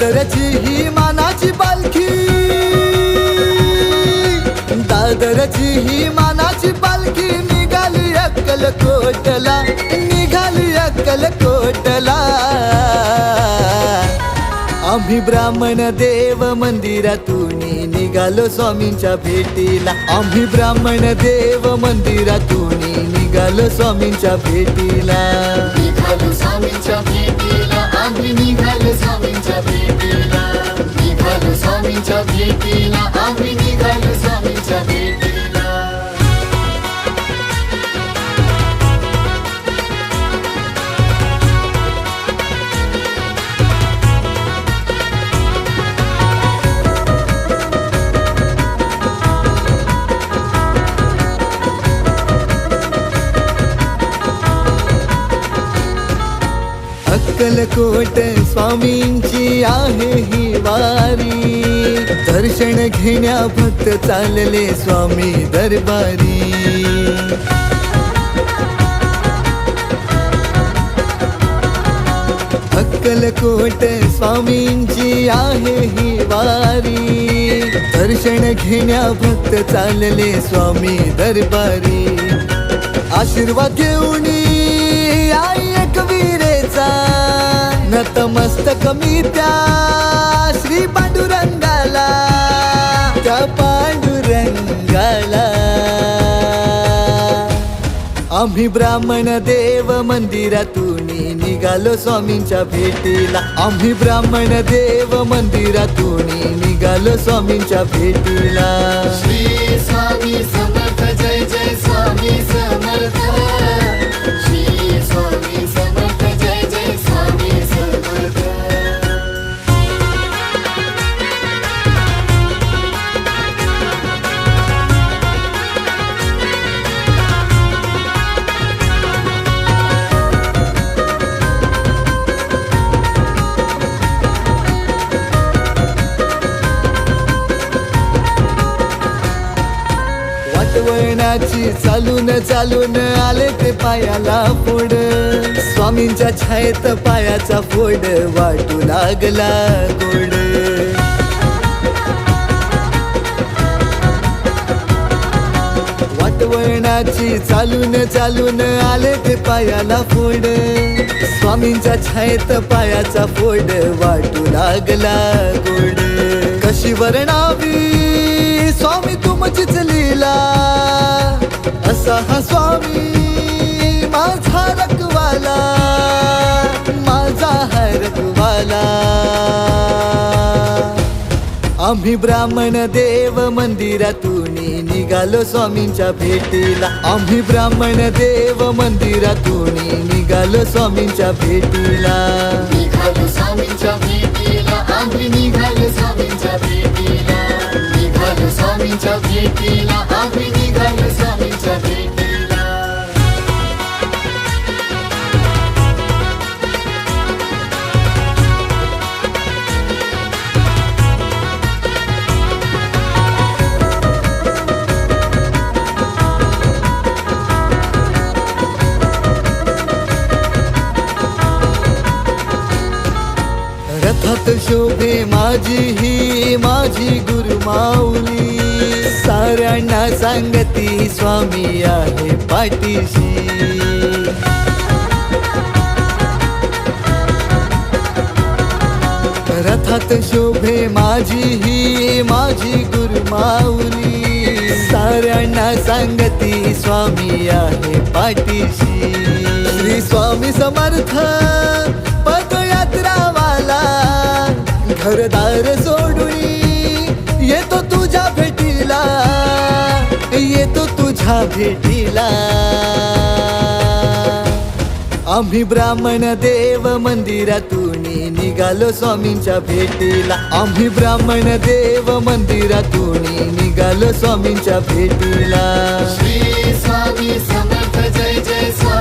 दादरची ही मानाची पालखी, दादरची ही मानाची पालखी निघाली अक्कलकोटला, निघाली अक्कलकोटला. आम्ही ब्राह्मण देव मंदिरातून निघालो स्वामींच्या भेटीला, आम्ही ब्राह्मण देव मंदिरातून निघालो स्वामींच्या भेटीला. निघालो स्वामींच्या भेटीला, आम्ही निघालो स्वामींच्या भेटीला, निघालो स्वामींच्या भेटीला, आम्ही निघालो स्वामींच्या भेटीला. अक्कलकोट स्वामींची आहे ही वारी, दर्शन घेण्या भक्त चालले स्वामी दरबारी. अक्कलकोट स्वामींची आहे ही वारी, दर्शन घेण्या भक्त चालले स्वामी दरबारी. आशीर्वाद घेऊन आई एकवीरेचा, नतमस्तक मी त्या श्री पांडुरंगाला, त्या पांडुरंगाला. आम्ही ब्राह्मण देव मंदिरातून निघालो स्वामींच्या भेटीला, आम्ही ब्राह्मण देव मंदिरातून निघालो स्वामींच्या भेटीला. श्री स्वामी समर्थ, जय जय स्वामी समर्थ, श्री स्वामी समर्थ, जय जय स्वामी समर्थ. वाटवळणाची चालून चालून आले ते पायाला फोड, स्वामींच्या छायेत पायाचा फोड वाटू लागला गोड. वाटवळणाची चालून चालून आले ते पायाला फोड, स्वामींच्या छायेत पायाचा फोड वाटू लागला गोड. कशी वर्णावी स्वामी तुमचीच लीला, असा हा स्वामी माझा रखवाला, माझा हा रखवाला. आम्ही ब्राह्मण देव मंदिरातून निघालो स्वामींच्या भेटीला, आम्ही ब्राह्मण देव मंदिरातून निघालो स्वामींच्या भेटीला. निघालो स्वामींच्या भेटीला, आम्ही निघालो स्वामींच्या भेटीला, निघालो स्वामींच्या भेटीला, आम्ही निघालो स्वामींच्या भेटीला. रथात शोभे माझी ही माझी गुरुमाऊली, साऱ्यांना सांगती स्वामी आहे पाठीशी. रथात शोभे माझी ही माझी गुरुमाऊली, साऱ्यांना सांगती स्वामी आहे पाठीशी. श्री स्वामी समर्थ पदयात्रावाला, घरदार सोडून येतो तुझ्या भेटीला, येतो तुझ्या भेटीला. आम्ही ब्राह्मण देव मंदिरातून निघालो स्वामींच्या भेटीला, आम्ही ब्राह्मण देव मंदिरातून निघालो स्वामींच्या भेटीला. श्री स्वामी समर्थ, जय जय स्वामी